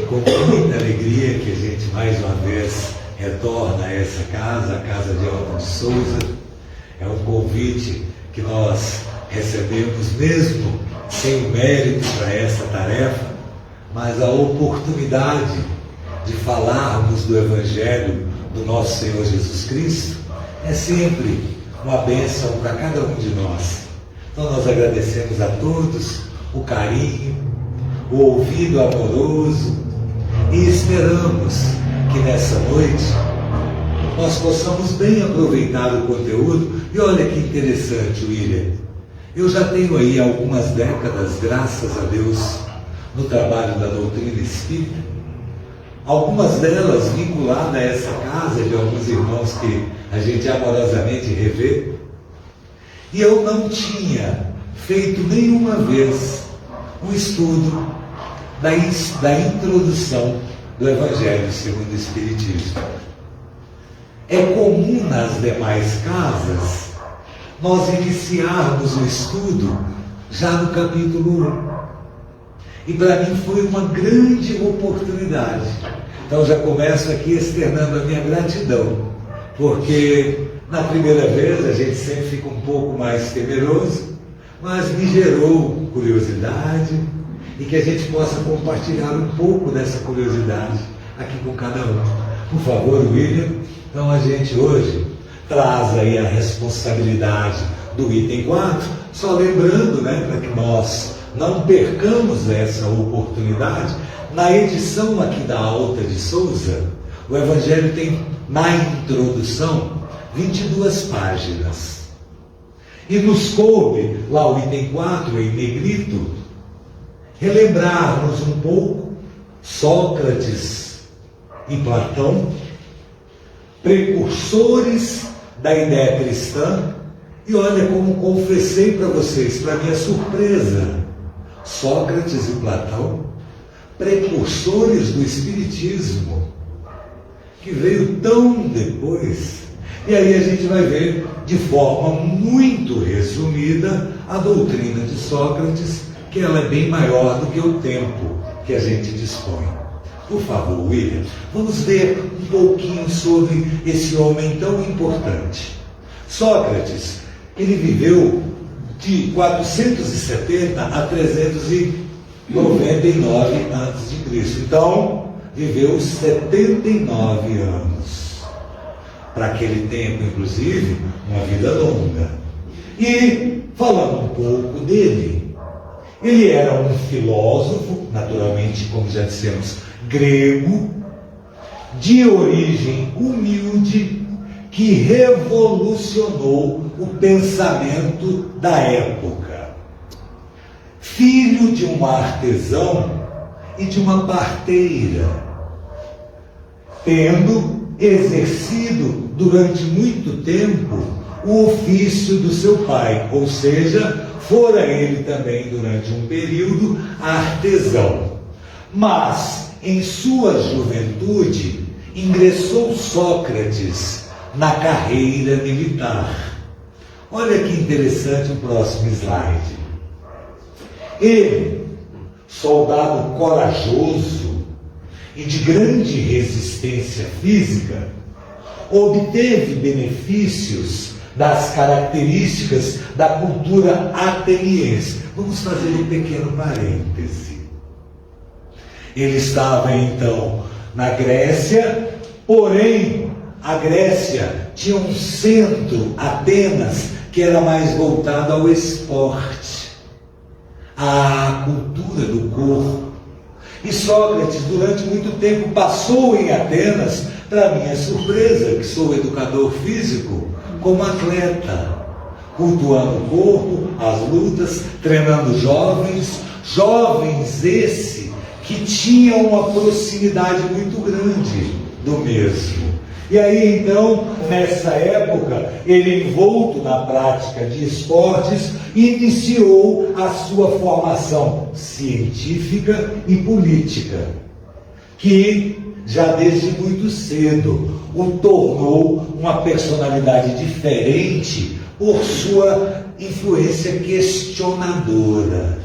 com muita alegria que a gente mais uma vez retorna a essa casa, a Casa de Alton de Souza. É um convite que nós recebemos mesmo sem o mérito para essa tarefa, mas a oportunidade de falarmos do Evangelho do nosso Senhor Jesus Cristo é sempre uma bênção para cada um de nós. Então nós agradecemos a todos o carinho, o ouvido amoroso e esperamos que nessa noite nós possamos bem aproveitar o conteúdo. E olha que interessante, William, eu já tenho aí algumas décadas, graças a Deus, no trabalho da doutrina espírita, algumas delas vinculadas a essa casa de alguns irmãos que a gente amorosamente revê, e eu não tinha feito nenhuma vez um estudo da introdução do Evangelho segundo o Espiritismo. É comum nas demais casas nós iniciarmos o estudo já no capítulo 1. E para mim foi uma grande oportunidade. Então já começo aqui externando a minha gratidão, porque na primeira vez a gente sempre fica um pouco mais temeroso, mas me gerou curiosidade, e que a gente possa compartilhar um pouco dessa curiosidade aqui com cada um. Por favor, William, então a gente hoje traz aí a responsabilidade do item 4, só lembrando, para que nós não percamos essa oportunidade, na edição aqui da Alta de Souza, o Evangelho tem, na introdução, 22 páginas. E nos coube, lá o item 4, em negrito, relembrarmos um pouco Sócrates e Platão, precursores da ideia cristã. E olha como confessei para vocês, para minha surpresa, Sócrates e Platão, precursores do Espiritismo, que veio tão depois. E aí a gente vai ver de forma muito resumida a doutrina de Sócrates, que ela é bem maior do que o tempo que a gente dispõe. Por favor, William, vamos ver um pouquinho sobre esse homem tão importante. Sócrates, ele viveu de 470 a 399 a.C. Então, viveu 79 anos. Para aquele tempo, inclusive, uma vida longa. E, falando um pouco dele, ele era um filósofo, naturalmente, como já dissemos, grego, de origem humilde, que revolucionou o pensamento da época. Filho de um artesão e de uma parteira, tendo exercido durante muito tempo o ofício do seu pai, ou seja, fora ele também durante um período artesão. Mas em sua juventude ingressou Sócrates na carreira militar. Olha que interessante o próximo slide. Ele, soldado corajoso e de grande resistência física, obteve benefícios das características da cultura ateniense. Vamos fazer um pequeno parêntese. Ele estava então na Grécia, porém a Grécia tinha um centro, Atenas, que era mais voltado ao esporte, à cultura do corpo. E Sócrates, durante muito tempo, passou em Atenas, para minha surpresa, que sou educador físico, como atleta, cultuando o corpo, as lutas, treinando jovens esse que tinham uma proximidade muito grande do mesmo. E aí então, nessa época, ele, envolto na prática de esportes, iniciou a sua formação científica e política, que já desde muito cedo o tornou uma personalidade diferente por sua influência questionadora.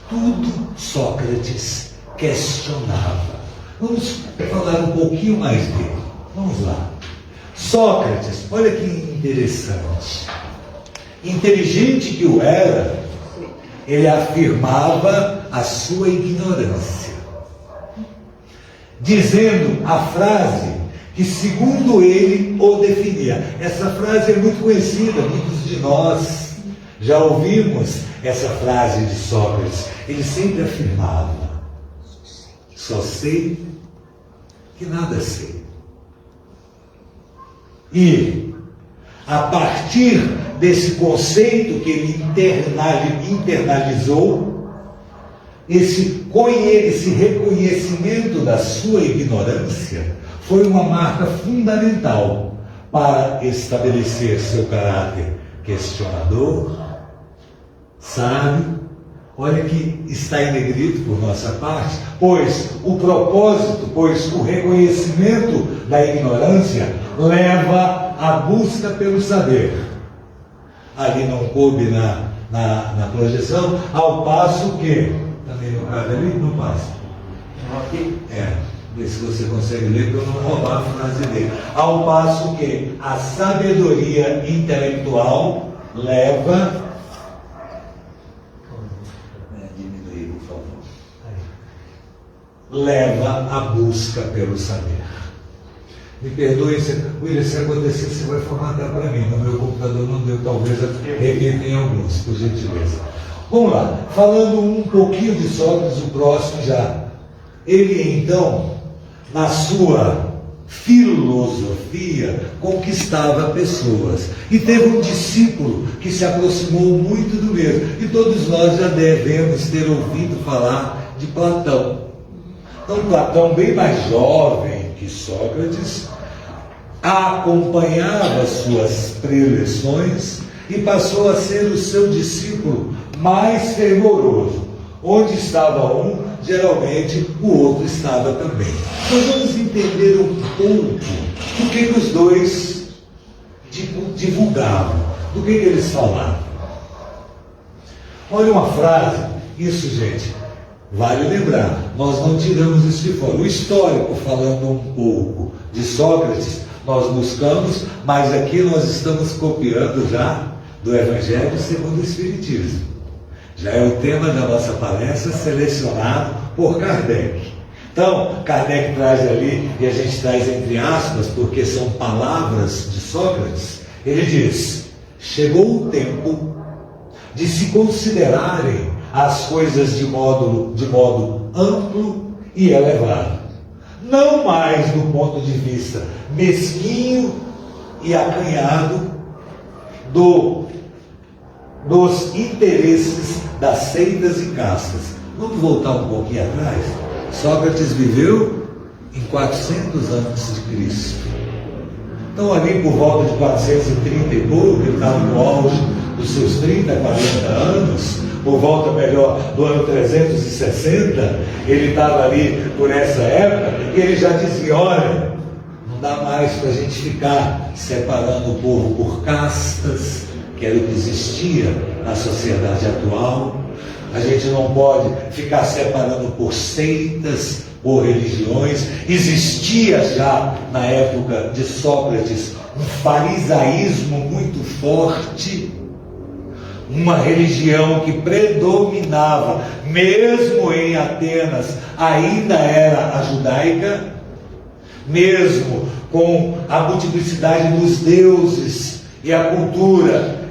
Tudo Sócrates questionava. Vamos falar um pouquinho mais dele. Vamos lá. Sócrates, olha que interessante. Inteligente que o era, ele afirmava a sua ignorância, dizendo a frase que, segundo ele, o definia. Essa frase é muito conhecida, muitos de nós já ouvimos essa frase de Sócrates. Ele sempre afirmava: só sei que nada sei. E, a partir desse conceito que ele internalizou, esse reconhecimento da sua ignorância foi uma marca fundamental para estabelecer seu caráter questionador, sábio. Olha que está em negrito por nossa parte, pois o propósito, pois o reconhecimento da ignorância leva à busca pelo saber. Ali não coube na projeção, ao passo que, também não cabe ali, não passa. Aqui? Vê se você consegue ler para eu não roubar a frase dele. Ao passo que a sabedoria intelectual leva... Diminuir, por favor. Leva à busca pelo saber. Me perdoe, William, se acontecer, você vai formatar para mim. No meu computador não deu, talvez repita em alguns, por gentileza. Vamos lá. Falando um pouquinho de Sócrates, o próximo já. Ele, então, na sua filosofia, conquistava pessoas. E teve um discípulo que se aproximou muito do mesmo. E todos nós já devemos ter ouvido falar de Platão. Então, Platão, bem mais jovem que Sócrates, acompanhava suas preleções e passou a ser o seu discípulo mais fervoroso. Onde estava um, geralmente o outro estava também. Nós vamos entender um pouco do que os dois divulgavam, do que eles falavam. Olha uma frase, isso, gente, vale lembrar, nós não tiramos isso de fora. O histórico, falando um pouco de Sócrates, nós buscamos, mas aqui nós estamos copiando já do Evangelho segundo o Espiritismo. Já é o tema da nossa palestra, selecionado por Kardec. Então, Kardec traz ali, e a gente traz entre aspas, porque são palavras de Sócrates. Ele diz: chegou o tempo de se considerarem as coisas de modo amplo e elevado, não mais do ponto de vista mesquinho e acanhado dos interesses das seitas e castas. Vamos voltar um pouquinho atrás? Sócrates viveu em 400 antes de Cristo. Então, ali por volta de 430 e pouco, ele estava no auge dos seus 30, 40 anos, por volta melhor do ano 360, ele estava ali por essa época, e ele já dizia: olha, não dá mais para a gente ficar separando o povo por castas, que era o que existia na sociedade atual. A gente não pode ficar separando por seitas, por religiões. Existia já, na época de Sócrates, um farisaísmo muito forte, uma religião que predominava, mesmo em Atenas, ainda era a judaica, mesmo com a multiplicidade dos deuses e a cultura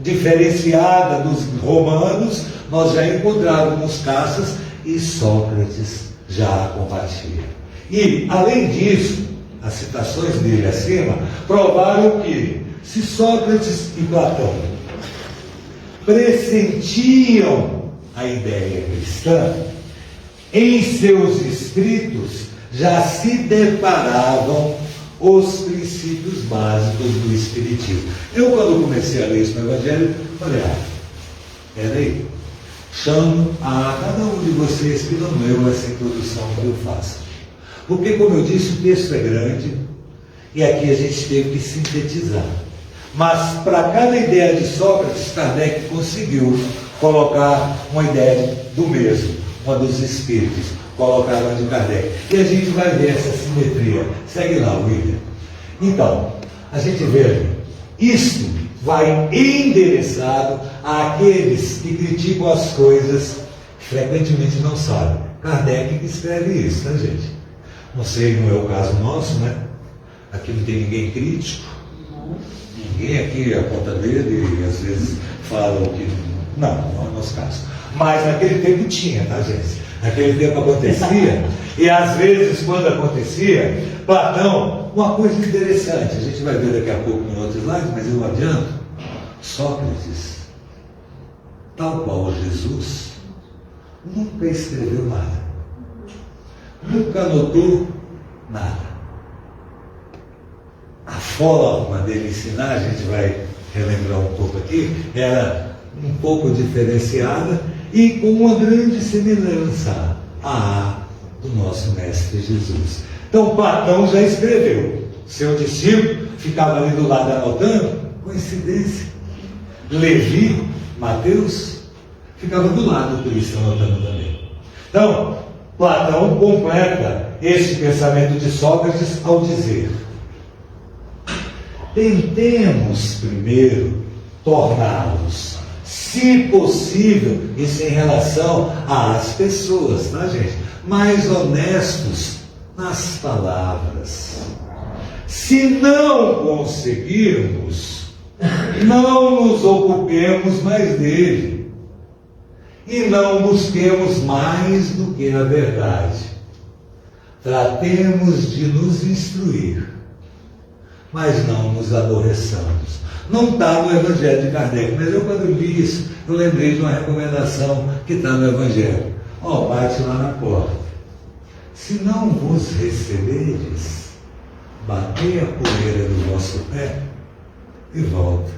diferenciada dos romanos, nós já encontrávamos castas e Sócrates já a combatia. E, além disso, as citações dele acima provaram que, se Sócrates e Platão pressentiam a ideia cristã, em seus escritos já se deparavam os princípios básicos do Espiritismo. Eu, quando comecei a ler isso no Evangelho, falei: peraí, chamo a cada um de vocês que não leu essa introdução que eu faço. Porque, como eu disse, o texto é grande e aqui a gente teve que sintetizar. Mas, para cada ideia de Sócrates, Kardec conseguiu colocar uma ideia do mesmo, uma dos espíritos. colocaram de Kardec. E a gente vai ver essa simetria. Segue lá, William. Então, a gente vê ali, isto vai endereçado àqueles que criticam as coisas que frequentemente não sabem. Kardec que escreve isso, tá, gente? Não sei, não é o caso nosso, né? Aqui não tem ninguém crítico. Ninguém aqui aponta dedo e às vezes fala o que... Não é o nosso caso. Mas naquele tempo tinha, tá, gente? Naquele tempo acontecia, e às vezes, quando acontecia, Platão, uma coisa interessante, a gente vai ver daqui a pouco no outro slide, mas eu adianto, Sócrates, tal qual Jesus, nunca escreveu nada, nunca anotou nada. A forma dele ensinar, a gente vai relembrar um pouco aqui, era um pouco diferenciada e com uma grande semelhança à do nosso Mestre Jesus. Então Platão já escreveu, seu discípulo ficava ali do lado anotando, coincidência. Levi, Mateus, ficava do lado do Cristo anotando também. Então, Platão completa esse pensamento de Sócrates ao dizer: tentemos primeiro torná-los, se possível, isso em relação às pessoas, tá, gente? Mais honestos nas palavras. Se não conseguirmos, não nos ocupemos mais dele e não busquemos mais do que a verdade. Tratemos de nos instruir, mas não nos aborreçamos. Não está no Evangelho de Kardec, mas eu, quando li isso, eu lembrei de uma recomendação que está no Evangelho. Bate lá na porta. Se não vos receberes, batei a poeira do vosso pé e volta.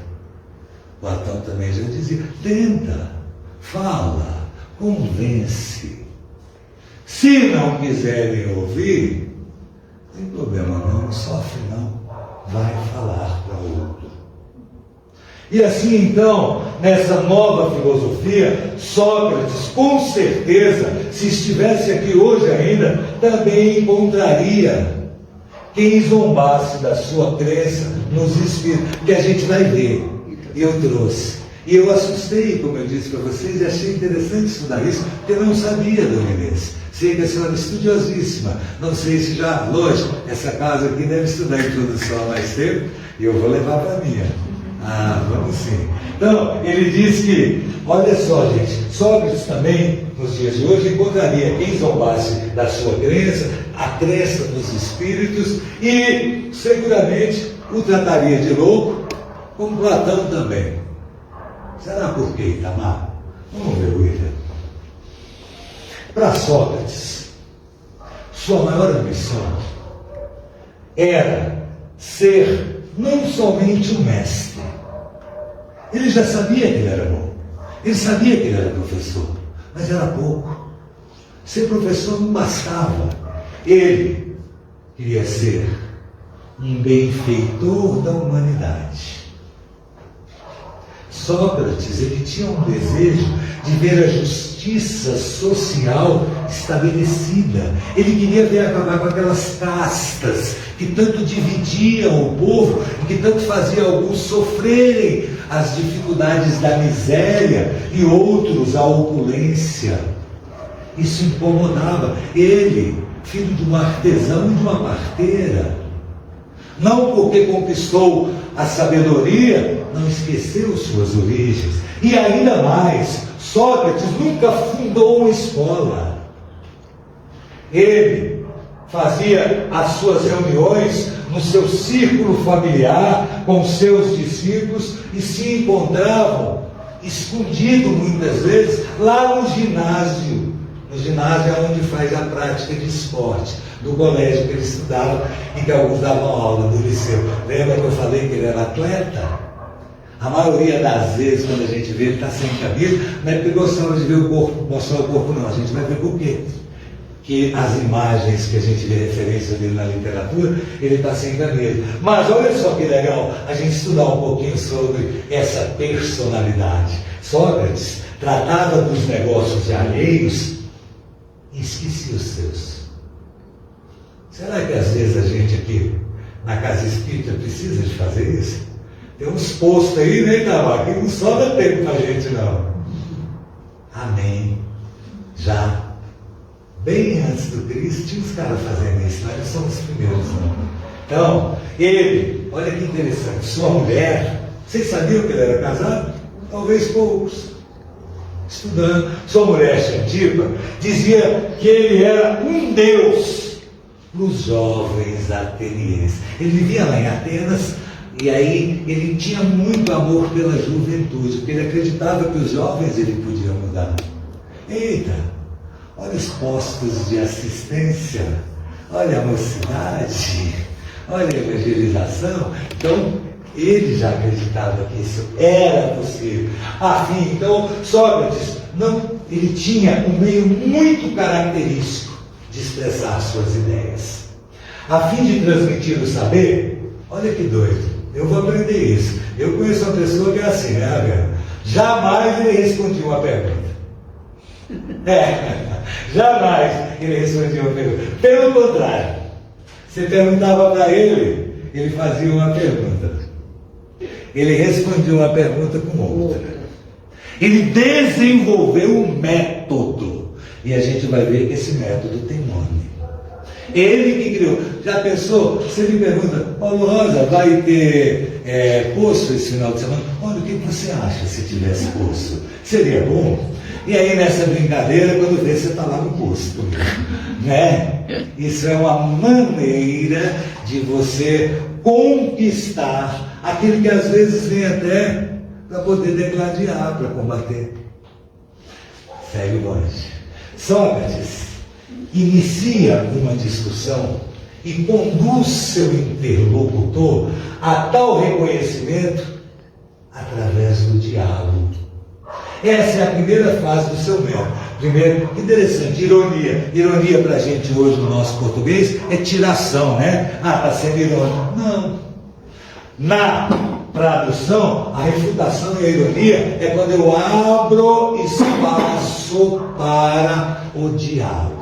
Platão também já dizia: tenta, fala, convence. Se não quiserem ouvir, não tem problema não sofre não, vai falar para outro. E assim então, nessa nova filosofia, Sócrates, com certeza, se estivesse aqui hoje ainda, também encontraria quem zombasse da sua crença nos espíritos, que a gente vai ver. E eu trouxe. E eu assustei, como eu disse para vocês, e achei interessante estudar isso, porque eu não sabia, dona Inês. Sei que a senhora é estudiosíssima. Não sei se já, lógico, essa casa aqui deve estudar introdução há mais tempo, e eu vou levar para a minha. Vamos sim. Então, ele diz que, olha só, gente, Sócrates também, nos dias de hoje, encontraria quem zombasse da sua crença, a crença dos espíritos, e seguramente o trataria de louco, como Platão também. Será por quê, Itamar? Vamos ver, William. Para Sócrates, sua maior missão era ser não somente um mestre. Ele já sabia que ele era bom. Ele sabia que ele era professor. Mas era pouco. Ser professor não bastava. Ele queria ser um benfeitor da humanidade. Sócrates, ele tinha um desejo de ver a justiça social estabelecida. Ele queria ver acabar com aquelas castas que tanto dividiam o povo e que tanto faziam alguns sofrerem as dificuldades da miséria e outros a opulência. Isso incomodava. Ele, filho de um artesão e de uma parteira, não porque conquistou a sabedoria, não esqueceu suas origens. E ainda mais, Sócrates nunca fundou uma escola. Ele fazia as suas reuniões no seu círculo familiar, com seus discípulos, e se encontravam, escondido muitas vezes, lá no ginásio. No ginásio é onde faz a prática de esporte, do colégio que ele estudava e que alguns davam aula do liceu. Lembra que eu falei que ele era atleta? A maioria das vezes, quando a gente vê ele está sem camisa, não é porque gostava de ver o corpo, mostrar o corpo, não. A gente vai ver por quê. Que as imagens que a gente vê referência dele na literatura, ele está sem camisa. Mas olha só que legal a gente estudar um pouquinho sobre essa personalidade. Sócrates tratava dos negócios alheios e esqueci os seus. Será que às vezes a gente aqui na casa espírita precisa de fazer isso? Tem uns postos aí, né, Itamar, que não sobra tempo pra gente, não. Amém. Já, bem antes do Cristo, tinha os caras fazendo isso, nós não somos os primeiros, não. Então, ele, olha que interessante, sua mulher, vocês sabiam que ele era casado? Talvez poucos. Estudando, sua mulher, Xantipa, dizia que ele era um deus dos jovens atenienses. Ele vivia lá em Atenas, e aí ele tinha muito amor pela juventude, porque ele acreditava que os jovens ele podia mudar. Eita, olha os postos de assistência, olha a mocidade, olha a evangelização. Então, ele já acreditava que isso era possível. Afim, então, Sócrates, ele tinha um meio muito característico de expressar suas ideias. A fim de transmitir o saber, olha que doido, eu vou aprender isso. Eu conheço uma pessoa que é assim, né, Abel? Jamais ele respondia uma pergunta. Jamais ele respondia uma pergunta. Pelo contrário, você perguntava para ele, ele fazia uma pergunta. Ele respondia uma pergunta com outra. Ele desenvolveu um método. E a gente vai ver que esse método tem nome. Ele que criou. Já pensou? Você me pergunta, Paulo Rosa, vai ter poço esse final de semana? Olha, o que você acha se tivesse poço? Seria bom? E aí nessa brincadeira, quando vê, você está lá no posto, né? Isso é uma maneira de você conquistar aquilo que às vezes vem até para poder degladiar, para combater. Segue longe. Sócrates inicia uma discussão e conduz seu interlocutor a tal reconhecimento através do diálogo. Essa é a primeira fase do seu método. Primeiro, interessante, ironia. Ironia para a gente hoje no nosso português é tiração, né? Está sendo irônico. Não. Na tradução, a refutação e a ironia é quando eu abro espaço para o diálogo.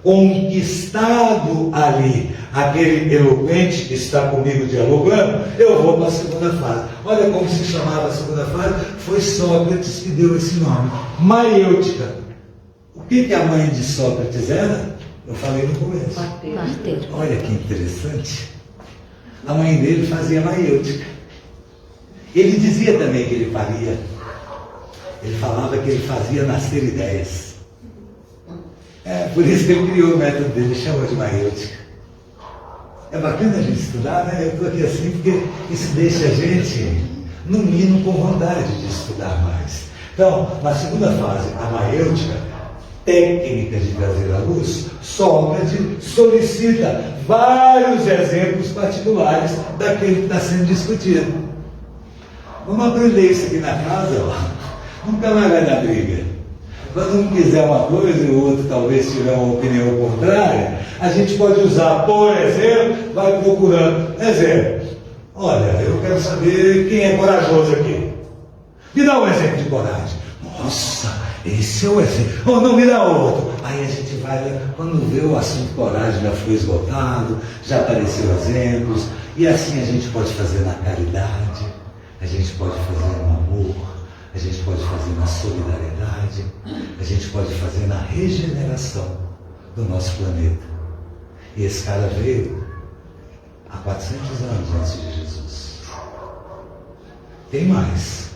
Conquistado ali aquele eloquente que está comigo dialogando, eu vou para a segunda fase. Olha como se chamava a segunda fase. Foi Sócrates que deu esse nome, maiêutica. O que a mãe de Sócrates era? Eu falei no começo. Parteiro. Olha que interessante. A mãe dele fazia maiêutica. Ele dizia também que ele faria. Ele falava que ele fazia nascer ideias. Por isso que ele criou o método dele, chamou de maiêutica. É bacana a gente estudar, né? Eu estou aqui assim porque isso deixa a gente, no mínimo, com vontade de estudar mais. Então, na segunda fase, a maiêutica, técnica de trazer à luz, Sócrates solicita vários exemplos particulares daquele que está sendo discutido. Vamos aprender isso aqui na casa, ó. Nunca mais vai dar briga. Quando um quiser uma coisa e o outro talvez tiver uma opinião contrária, a gente pode usar, por exemplo, vai procurando. Exemplo. Olha, eu quero saber quem é corajoso aqui. Me dá um exemplo de coragem. Nossa, esse é o exemplo. Oh, não, me dá outro. Aí a gente vai, quando vê o assunto coragem já foi esgotado, já apareceram exemplos, e assim a gente pode fazer na caridade, a gente pode fazer no amor, a gente pode fazer na solidariedade, a gente pode fazer na regeneração do nosso planeta. E esse cara veio há 400 anos antes de Jesus. Tem mais.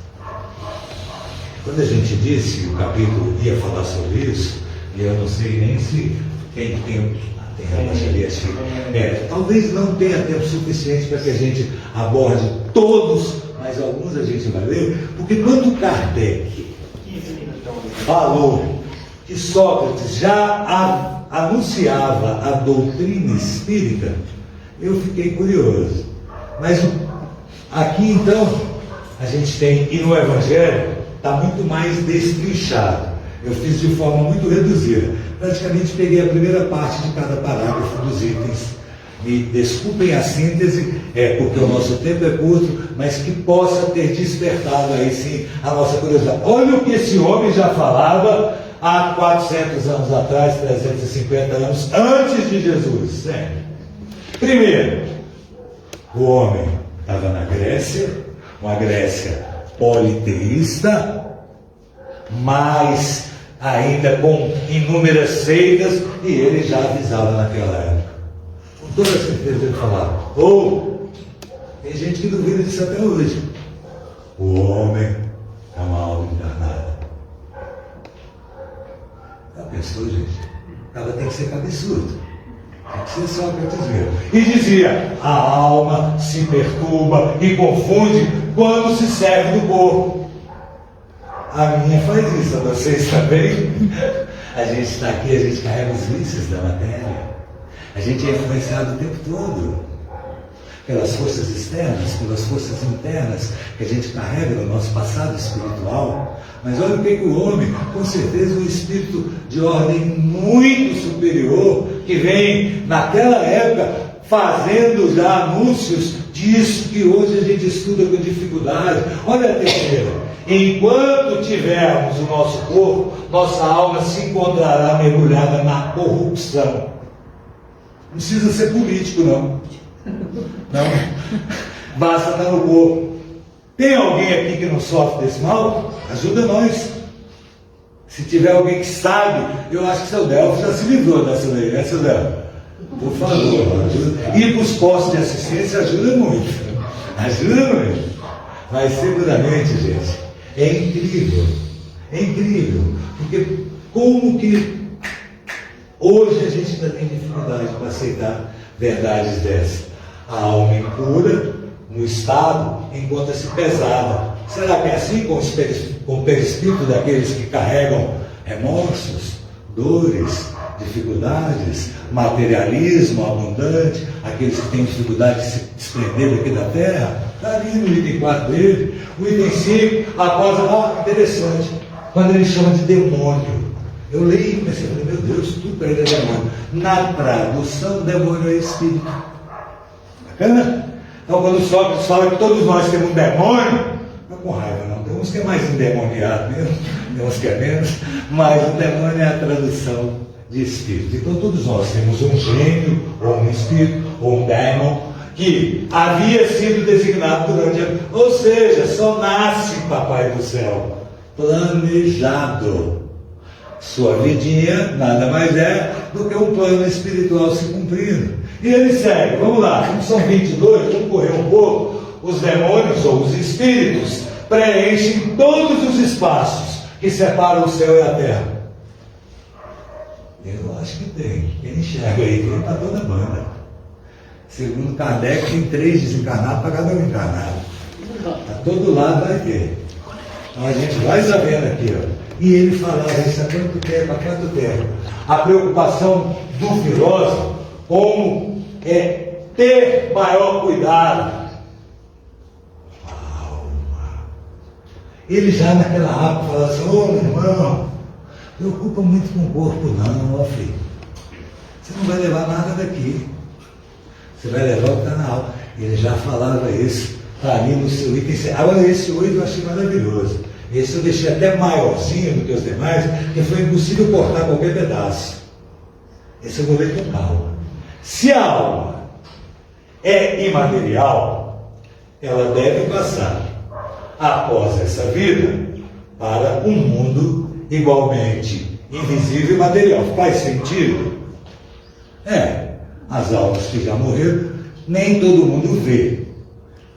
Quando a gente disse, o capítulo ia falar sobre isso, e eu não sei nem se tem tempo, talvez não tenha tempo suficiente para que a gente aborde todos, mas alguns a gente vai ler, porque quando Kardec falou que Sócrates já anunciava a doutrina espírita, eu fiquei curioso. Mas aqui então, a gente tem, e no Evangelho, está muito mais destrinchado. Eu fiz de forma muito reduzida. Praticamente peguei a primeira parte de cada parágrafo dos itens. Me desculpem a síntese, porque o nosso tempo é curto, mas que possa ter despertado aí sim a nossa curiosidade. Olha o que esse homem já falava há 400 anos atrás, 350 anos antes de Jesus. Sempre. Primeiro, o homem estava na Grécia, uma Grécia politeísta, mas ainda com inúmeras seitas, e ele já avisava naquela época. Com toda certeza ele falava: tem gente que duvida disso até hoje. O homem é uma alma encarnada. Já pensou, gente? Ela tem que ser cabeçudo. Tem que ser Sócrates mesmo. E dizia: a alma se perturba e confunde quando se serve do corpo. A minha faz isso, a vocês também. A gente está aqui, a gente carrega os vícios da matéria. A gente é influenciado o tempo todo pelas forças externas, pelas forças internas que a gente carrega no nosso passado espiritual. Mas olha o que o homem, com certeza um espírito de ordem muito superior, que vem naquela época fazendo já anúncios disso que hoje a gente estuda com dificuldade. Olha a terceira: enquanto tivermos o nosso corpo, nossa alma se encontrará mergulhada na corrupção. Não precisa ser político, não. Não. Basta estar no corpo. Tem alguém aqui que não sofre desse mal? Ajuda nós. Se tiver alguém que sabe, eu acho que seu Delfo já se livrou dessa lei, né, seu Delfo? Por favor, ajuda. Ir para os postos de assistência ajuda muito. Ajuda muito. Mas seguramente, gente, é incrível. É incrível. Porque como que hoje a gente ainda tem dificuldade para aceitar verdades dessas? A alma impura, no estado, encontra-se pesada. Será que é assim com o perispírito daqueles que carregam remorsos, dores, dificuldades, materialismo abundante, aqueles que têm dificuldade de se desprender daqui da terra? Está ali no item 4 dele. O item 5, após, interessante, quando ele chama de demônio. Eu leio e pensei: meu Deus, tudo para ele é demônio. Na tradução, demônio é espírito. Bacana? Então, quando Sócrates fala que todos nós temos um demônio, não é com raiva, não. Tem uns que é mais endemoniado mesmo, tem uns que é menos, mas o demônio é a tradução de espírito. Então, todos nós temos um gênio, ou um espírito, ou um demon, que havia sido designado durante a... Ou seja, só nasce Papai do Céu, planejado. Sua vidinha nada mais é do que um plano espiritual se cumprindo. E ele segue, vamos lá, como são 22, vamos correr um pouco. Os demônios ou os espíritos preenchem todos os espaços que separam o céu e a terra. Eu acho que tem. Quem enxerga aí, tem para toda a banda. Segundo Kardec, tem 3 desencarnados para cada um encarnado. A todo lado vai ter. Então a gente vai sabendo aqui, ó. E ele falava isso há quanto tempo, A preocupação do filósofo, como é ter maior cuidado. Alma. Ele já naquela época falava assim: meu irmão, preocupa muito com o corpo não, ó filho. Você não vai levar nada daqui. Você vai levar o que está na alma. Ele já falava isso para mim no seu item. Agora esse 8 eu achei maravilhoso. Esse eu deixei até maiorzinho do que os demais, porque foi impossível cortar qualquer pedaço. Esse eu vou ler com calma. Se a alma é imaterial, ela deve passar, após essa vida, para um mundo igualmente invisível e material. Faz sentido? As almas que já morreram, nem todo mundo vê.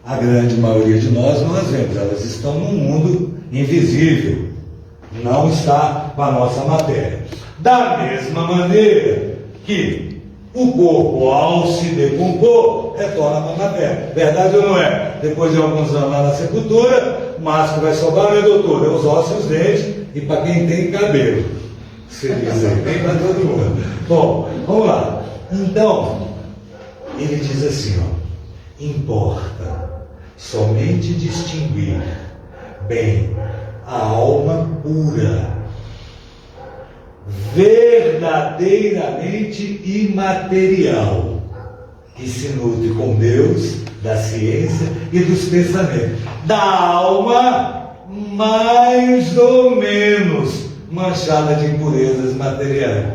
A grande maioria de nós não as vemos, elas estão num mundo invisível, não está com a nossa matéria. Da mesma maneira que o corpo, ao se decompor, retorna para a matéria. Verdade ou não é? Depois de alguns anos lá na sepultura, o máximo vai sobrar, né, doutor? É os ossos e os dentes, e para quem tem cabelo. Você diz aí, tem para todo mundo. Bom, vamos lá. Então, ele diz assim, ó: importa somente distinguir bem a alma pura, verdadeiramente imaterial, que se nutre com Deus, da ciência e dos pensamentos. Da alma, mais ou menos, manchada de impurezas materiais.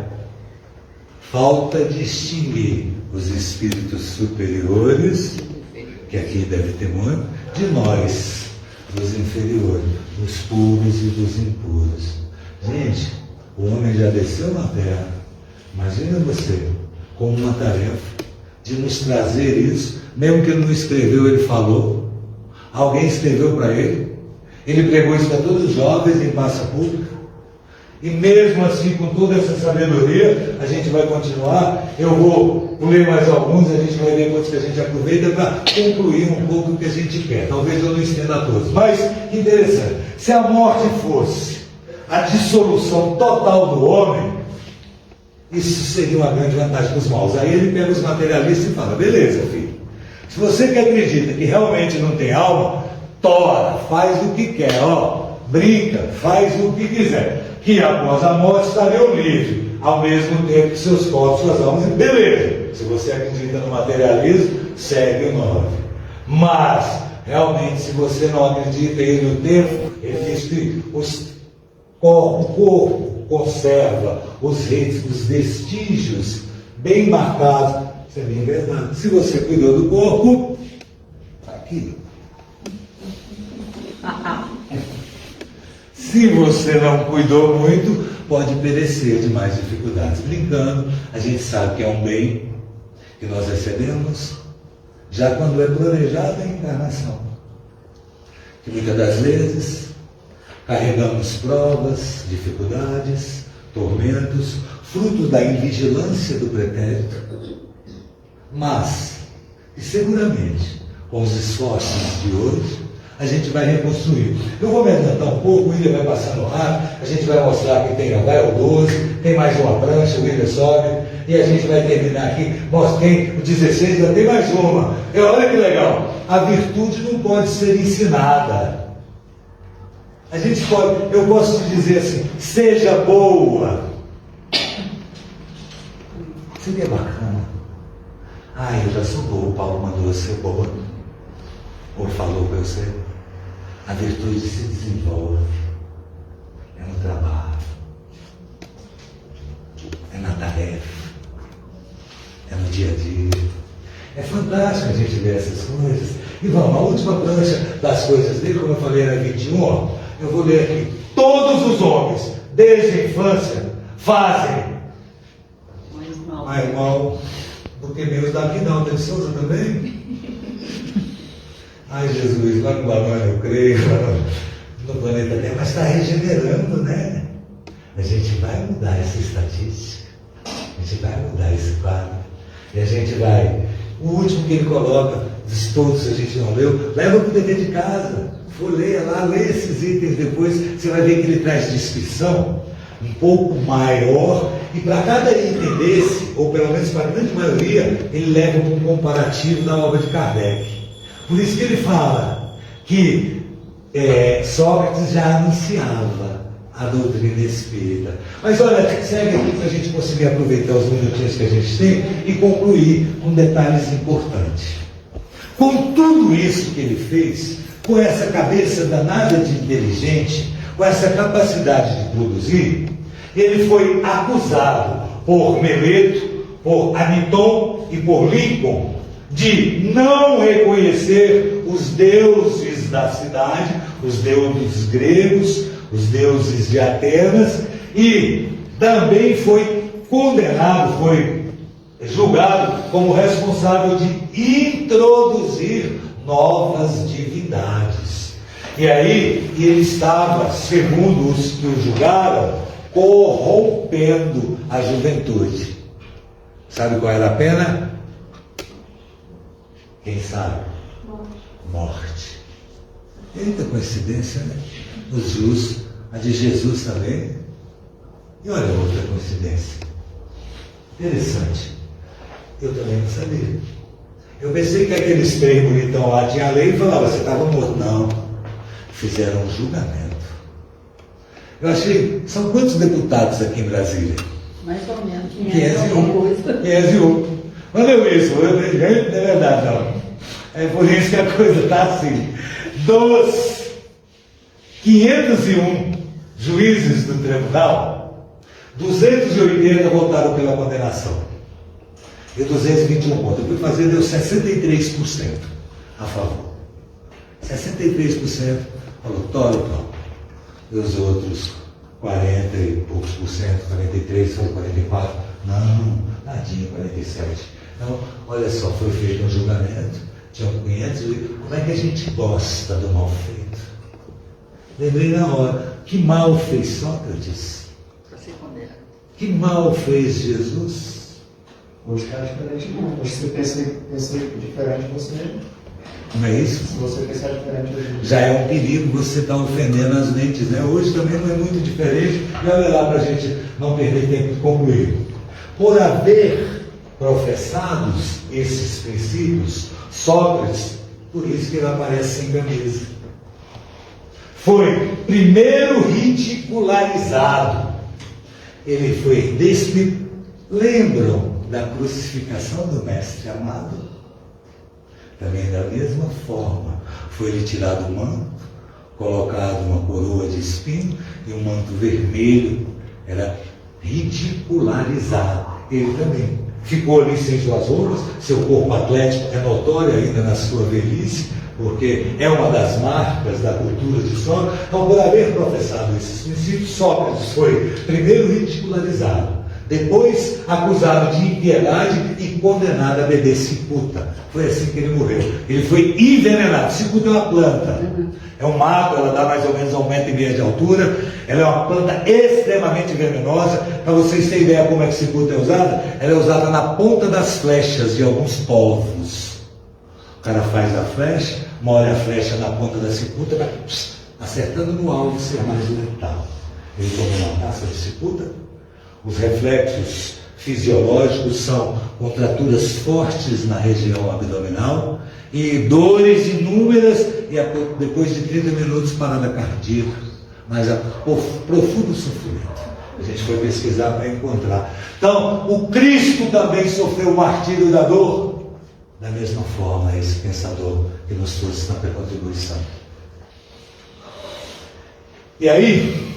Falta distinguir os espíritos superiores, que aqui deve ter muito, de nós, dos inferiores, dos puros e dos impuros. Gente, o homem já desceu na terra. Imagina você com uma tarefa de nos trazer isso, mesmo que ele não escreveu, ele falou. Alguém escreveu para ele. Ele pregou isso para todos os jovens em praça pública. E mesmo assim, com toda essa sabedoria, a gente vai continuar. Eu vou ler mais alguns, a gente vai ver quantos que a gente aproveita para concluir um pouco o que a gente quer. Talvez eu não estenda a todos. Mas, interessante, se a morte fosse a dissolução total do homem, isso seria uma grande vantagem para os maus. Aí ele pega os materialistas e fala, beleza, filho. Se você que acredita que realmente não tem alma, tora, faz o que quer, ó, brinca, faz o que quiser. Que após a morte estariam livres, ao mesmo tempo que seus corpos, suas almas, beleza. Se você acredita no materialismo, segue o 9. Mas, realmente, se você não acredita e no tempo, ele diz que o corpo conserva os vestígios bem marcados. Isso é bem verdade. Se você cuidou do corpo, está aqui. Se você não cuidou muito, pode perecer de mais dificuldades. Brincando, a gente sabe que é um bem que nós recebemos já quando é planejada a encarnação. Que muitas das vezes carregamos provas, dificuldades, tormentos, fruto da invigilância do pretérito. Mas, e seguramente, com os esforços de hoje, a gente vai reconstruir. Eu vou me adiantar um pouco, o William vai passando rápido, a gente vai mostrar que vai o 12, tem mais uma prancha, o William sobe, e a gente vai terminar aqui, mostrei o 16, ainda tem mais uma. E olha que legal, a virtude não pode ser ensinada. A gente pode, eu posso dizer assim, seja boa. Seria bacana. Eu já sou boa, o Paulo mandou eu ser boa. Ou falou para eu ser. A virtude se desenvolve. É no trabalho. É na tarefa. É no dia a dia. É fantástico a gente ver essas coisas. E vamos, a última prancha das coisas dele, como eu falei, era 21, ó. Eu vou ler aqui. Todos os homens, desde a infância, fazem mais mal do que meus daqui não. Tem Souza também? Ai, Jesus, lá no Balão eu creio, no planeta Terra, mas está regenerando, né? A gente vai mudar essa estatística, a gente vai mudar esse quadro, e a gente vai. O último que ele coloca, de todos que a gente não leu, leva para o dever de casa, folheia lá, lê esses itens depois, você vai ver que ele traz descrição um pouco maior, e para cada item desse, ou pelo menos para a grande maioria, ele leva para um comparativo da obra de Kardec. Por isso que ele fala que Sócrates já anunciava a doutrina espírita. Mas olha, segue aqui para a gente conseguir aproveitar os minutinhos que a gente tem e concluir com detalhes importantes. Com tudo isso que ele fez, com essa cabeça danada de inteligente, com essa capacidade de produzir, ele foi acusado por Meleto, por Aniton e por Lincoln de não reconhecer os deuses da cidade, os deuses gregos, os deuses de Atenas, e também foi condenado, foi julgado como responsável de introduzir novas divindades. E aí ele estava, segundo os que o julgaram, corrompendo a juventude. Sabe qual era a pena? Quem sabe? Morte. Eita coincidência, né? Os justos, a de Jesus também. E olha outra coincidência. Interessante. Eu também não sabia. Eu pensei que aqueles três bonitão lá tinha lei e falava, você estava morto. Não. Fizeram um julgamento. Eu achei, são quantos deputados aqui em Brasília? Mais ou menos. 501. Valeu isso, não é verdade não. É por isso que a coisa está assim. Dos 501 juízes do tribunal, 280 votaram pela condenação. E 221 contra. Eu fui fazer, deu 63% a favor. 63% falou, tolo. E os outros 40 e poucos por cento, 43, foi 44. Não, nadinha, 47. Então, olha só, foi feito um julgamento. Tinha 500. Como é que a gente gosta do mal feito? Lembrei na hora. Que mal fez Sócrates? Para ser condenado. Que mal fez Jesus? Hoje está diferente do mundo. Hoje você pensa diferente de você. Não é isso? Se você pensar diferente hoje. Já é um perigo, você está ofendendo as mentes, né? Hoje também não é muito diferente. E olha lá para a gente não perder tempo de concluir. Por haver professados esses princípios, Sócrates, por isso que ele aparece sem camisa, foi primeiro ridicularizado. Ele foi Lembram da crucificação do Mestre amado? Também da mesma forma, foi-lhe tirado o manto, colocado uma coroa de espinho e um manto vermelho. Era ridicularizado. Ele também ficou ali sem suas roupas, seu corpo atlético é notório ainda na sua velhice, porque é uma das marcas da cultura de Sócrates. Então, por haver professado esses princípios, Sócrates foi primeiro ridicularizado, depois acusado de impiedade e condenado a beber cicuta. Foi assim que ele morreu. Ele foi envenenado. Cicuta é uma planta. É um mato, ela dá mais ou menos 1,5 metro de altura. Ela é uma planta extremamente venenosa. Para vocês terem ideia como é que cicuta é usada, ela é usada na ponta das flechas de alguns povos. O cara faz a flecha, molha a flecha na ponta da cicuta, vai acertando no alvo, ser mais letal. Ele tomou uma taça de cicuta. Os reflexos fisiológicos são contraturas fortes na região abdominal e dores inúmeras, e depois de 30 minutos parada cardíaca, mas profundo sofrimento. A gente foi pesquisar para encontrar. Então, o Cristo também sofreu o martírio da dor. Da mesma forma, esse pensador que nos trouxe tanta contribuição. E aí,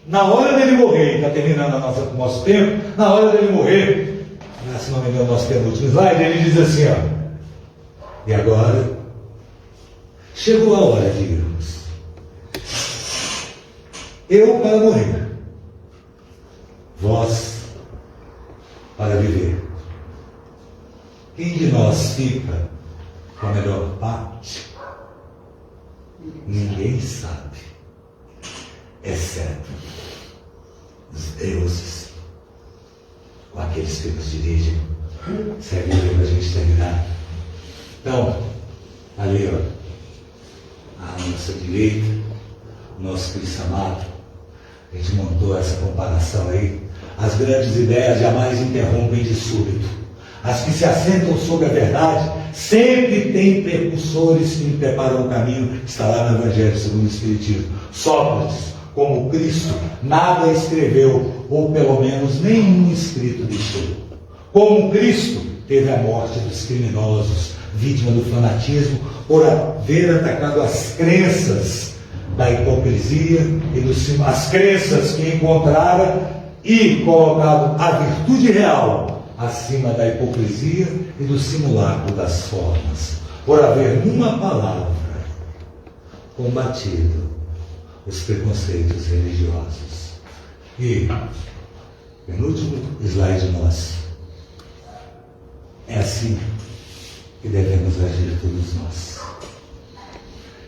na hora dele morrer, está terminando o nosso tempo, na hora dele morrer, se não me engano, o nosso penúltimo slide, ele diz assim, ó, e agora, chegou a hora de irmos. Eu para morrer, vós para viver. Quem de nós fica com a melhor parte? Ninguém sabe, exceto os deuses, ou aqueles que nos dirigem. Segue para a gente terminar. Então, ali, ó, à nossa direita, o nosso Cristo amado, a gente montou essa comparação aí. As grandes ideias jamais interrompem de súbito. As que se assentam sobre a verdade sempre têm precursores que lhe preparam o caminho. Está lá no Evangelho segundo o Espiritismo. Sócrates, como Cristo, nada escreveu, ou pelo menos nenhum escrito deixou. Como Cristo, teve a morte dos criminosos, vítima do fanatismo, por haver atacado as crenças da hipocrisia e as crenças que encontrara e colocado a virtude real acima da hipocrisia e do simulacro das formas, por haver numa palavra combatido os preconceitos religiosos. E, penúltimo slide nosso, é assim que devemos agir todos nós.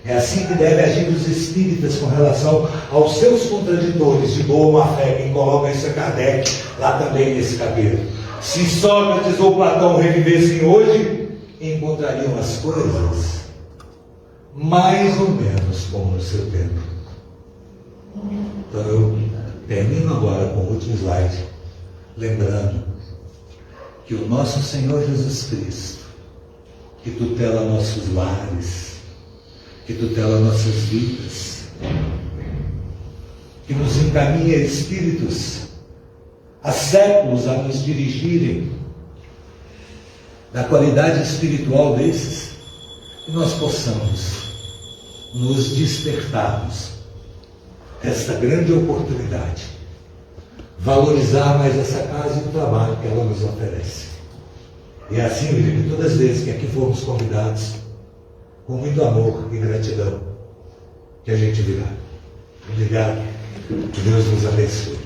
É assim que devem agir os espíritas com relação aos seus contraditores de boa má fé. Quem coloca isso é Kardec, lá também nesse capítulo. Se Sócrates ou Platão revivessem hoje, encontrariam as coisas mais ou menos como no seu tempo. Então eu termino agora com o último slide, lembrando que o nosso Senhor Jesus Cristo, que tutela nossos lares, que tutela nossas vidas, que nos encaminha espíritos há séculos a nos dirigirem da qualidade espiritual desses, que nós possamos nos despertarmos esta grande oportunidade, valorizar mais essa casa e o trabalho que ela nos oferece. E assim, Felipe, todas as vezes que aqui fomos convidados, com muito amor e gratidão, que a gente virá. Obrigado. Que Deus nos abençoe.